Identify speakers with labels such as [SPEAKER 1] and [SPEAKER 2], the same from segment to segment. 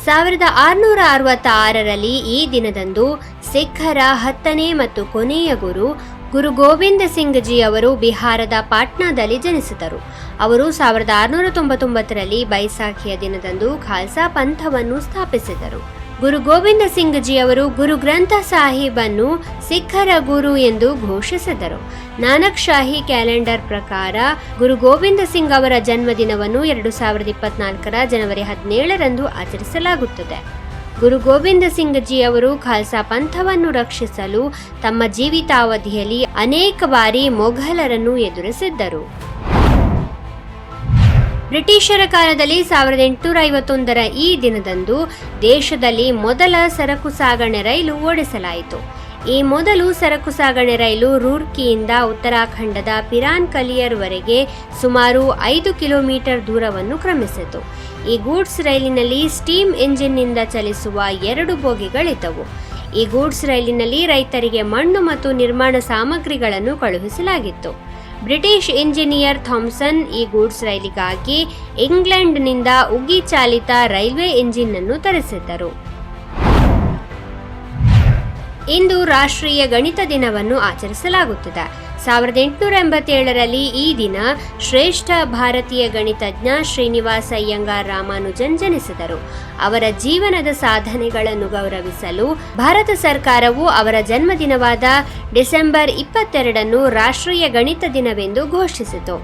[SPEAKER 1] 1666ರಲ್ಲಿ ಈ ದಿನದಂದು ಸಿಖ್ಖರ 10ನೇ ಮತ್ತು ಕೊನೆಯ ಗುರು ಗೋವಿಂದ ಸಿಂಗ್ ಜಿ ಅವರು ಬಿಹಾರದ ಪಾಟ್ನಾದಲ್ಲಿ ಜನಿಸಿದರು. ಅವರು 1699ರಲ್ಲಿ ಬೈಸಾಖಿಯ ದಿನದಂದು ಖಾಲ್ಸಾ ಪಂಥವನ್ನು ಸ್ಥಾಪಿಸಿದರು. ಗುರು ಗೋವಿಂದ ಸಿಂಗ್ ಜಿ ಅವರು ಗುರು ಗ್ರಂಥ ಸಾಹಿಬ್ ಅನ್ನು ಸಿಖ್ಖರ ಗುರು ಎಂದು ಘೋಷಿಸಿದರು. ನಾನಕ್ ಶಾಹಿ ಕ್ಯಾಲೆಂಡರ್ ಪ್ರಕಾರ ಗುರು ಗೋವಿಂದ ಸಿಂಗ್ ಅವರ ಜನ್ಮದಿನವನ್ನು 2024ರ ಜನವರಿ 17ರಂದು ಆಚರಿಸಲಾಗುತ್ತದೆ. ಗುರು ಗೋವಿಂದ ಸಿಂಗ್ ಜಿ ಅವರು ಖಾಲ್ಸಾ ಪಂಥವನ್ನು ರಕ್ಷಿಸಲು ತಮ್ಮ ಜೀವಿತಾವಧಿಯಲ್ಲಿ ಅನೇಕ ಬಾರಿ ಮೊಘಲರನ್ನು ಎದುರಿಸಿದ್ದರು. ಬ್ರಿಟಿಷರ ಕಾಲದಲ್ಲಿ 1851ರ ಈ ದಿನದಂದು ದೇಶದಲ್ಲಿ ಮೊದಲ ಸರಕು ಸಾಗಣೆ ರೈಲು ಓಡಿಸಲಾಯಿತು. ಈ ಮೊದಲು ಸರಕು ಸಾಗಣೆ ರೈಲು ರೂರ್ಕಿಯಿಂದ ಉತ್ತರಾಖಂಡದ ಪಿರಾನ್ ಕಲಿಯರ್ ವರೆಗೆ ಸುಮಾರು 5 ಕಿಲೋಮೀಟರ್ ದೂರವನ್ನು ಕ್ರಮಿಸಿತು. ಈ ಗೂಡ್ಸ್ ರೈಲಿನಲ್ಲಿ ಸ್ಟೀಮ್ ಎಂಜಿನ್ನಿಂದ ಚಲಿಸುವ 2 ಬೋಗಿಗಳಿದ್ದವು. ಈ ಗೂಡ್ಸ್ ರೈಲಿನಲ್ಲಿ ರೈತರಿಗೆ ಮಣ್ಣು ಮತ್ತು ನಿರ್ಮಾಣ ಸಾಮಗ್ರಿಗಳನ್ನು ಕಳುಹಿಸಲಾಗಿತ್ತು. ಬ್ರಿಟಿಷ್ ಇಂಜಿನಿಯರ್ ಥಾಮ್ಸನ್ ಈ ಗೂಡ್ಸ್ ರೈಲಿಗಾಗಿ ಇಂಗ್ಲೆಂಡ್ನಿಂದ ಉಗಿ ಚಾಲಿತ ರೈಲ್ವೆ ಎಂಜಿನ್ ಅನ್ನು ತರಿಸಿದ್ದರು. ಇಂದು ರಾಷ್ಟ್ರೀಯ ಗಣಿತ ದಿನವನ್ನು ಆಚರಿಸಲಾಗುತ್ತದೆ. 1887ರಲ್ಲಿ ಈ ದಿನ ಶ್ರೇಷ್ಠ ಭಾರತೀಯ ಗಣಿತಜ್ಞ ಶ್ರೀನಿವಾಸ ಅಯ್ಯಂಗಾರ್ ರಾಮಾನುಜನ್ ಜನಿಸಿದರು. ಅವರ ಜೀವನದ ಸಾಧನೆಗಳನ್ನು ಗೌರವಿಸಲು ಭಾರತ ಸರ್ಕಾರವು ಅವರ ಜನ್ಮದಿನವಾದ ಡಿಸೆಂಬರ್ 22ನ್ನು ರಾಷ್ಟ್ರೀಯ ಗಣಿತ ದಿನವೆಂದು ಘೋಷಿಸಿತು.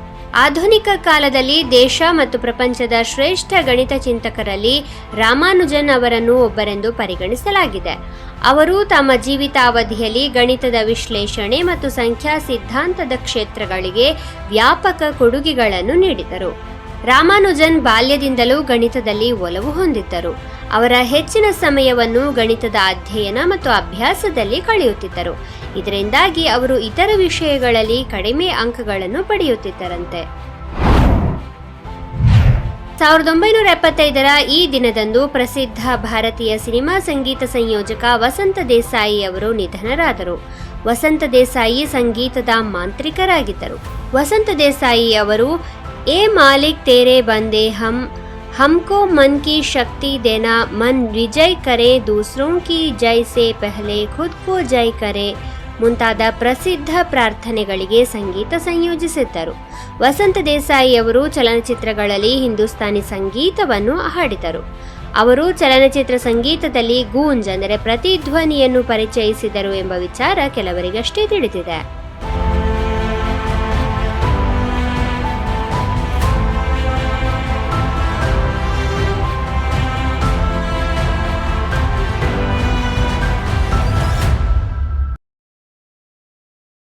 [SPEAKER 1] ಆಧುನಿಕ ಕಾಲದಲ್ಲಿ ದೇಶ ಮತ್ತು ಪ್ರಪಂಚದ ಶ್ರೇಷ್ಠ ಗಣಿತ ಚಿಂತಕರಲ್ಲಿ ರಾಮಾನುಜನ್ ಅವರನ್ನು ಒಬ್ಬರೆಂದು ಪರಿಗಣಿಸಲಾಗಿದೆ. ಅವರು ತಮ್ಮ ಜೀವಿತಾವಧಿಯಲ್ಲಿ ಗಣಿತದ ವಿಶ್ಲೇಷಣೆ ಮತ್ತು ಸಂಖ್ಯಾ ಸಿದ್ಧಾಂತದ ಕ್ಷೇತ್ರಗಳಿಗೆ ವ್ಯಾಪಕ ಕೊಡುಗೆಗಳನ್ನು ನೀಡಿದರು. ರಾಮಾನುಜನ್ ಬಾಲ್ಯದಿಂದಲೂ ಗಣಿತದಲ್ಲಿ ಒಲವು ಹೊಂದಿದ್ದರು. ಅವರ ಹೆಚ್ಚಿನ ಸಮಯವನ್ನು ಗಣಿತದ ಅಧ್ಯಯನ ಮತ್ತು ಅಭ್ಯಾಸದಲ್ಲಿ ಕಳೆಯುತ್ತಿದ್ದರು. ಇದರಿಂದಾಗಿ ಅವರು ಇತರ ವಿಷಯಗಳಲ್ಲಿ ಕಡಿಮೆ ಅಂಕಗಳನ್ನು ಪಡೆಯುತ್ತಿದ್ದರಂತೆ. 1975ರ ಈ ದಿನದಂದು ಪ್ರಸಿದ್ಧ ಭಾರತೀಯ ಸಿನಿಮಾ ಸಂಗೀತ ಸಂಯೋಜಕ ವಸಂತ ದೇಸಾಯಿ ಅವರು ನಿಧನರಾದರು. ವಸಂತ ದೇಸಾಯಿ ಸಂಗೀತದ ಮಾಂತ್ರಿಕರಾಗಿದ್ದರು. ವಸಂತ ದೇಸಾಯಿ ಅವರು ಎ ಮಾಲಿಕ್ ತೇರೆ ಬಂದೆ हमको मन की शक्ति देना, मन विजय करे, दूसरों की जय से पहले खुद को जय करे ಮುಂತಾದ ಪ್ರಸಿದ್ಧ ಪ್ರಾರ್ಥನೆಗಳಿಗೆ ಸಂಗೀತ ಸಂಯೋಜಿಸಿದ್ದರು. ವಸಂತ ದೇಸಾಯಿ ಅವರು ಚಲನಚಿತ್ರಗಳಲ್ಲಿ ಹಿಂದೂಸ್ತಾನಿ ಸಂಗೀತವನ್ನು ಹಾಡಿದರು. ಅವರು ಚಲನಚಿತ್ರ ಸಂಗೀತದಲ್ಲಿ ಗೂಂಜ್ ಅಂದರೆ ಪ್ರತಿಧ್ವನಿಯನ್ನು ಪರಿಚಯಿಸಿದರು ಎಂಬ ವಿಚಾರ ಕೆಲವರಿಗಷ್ಟೇ ತಿಳಿದಿದೆ.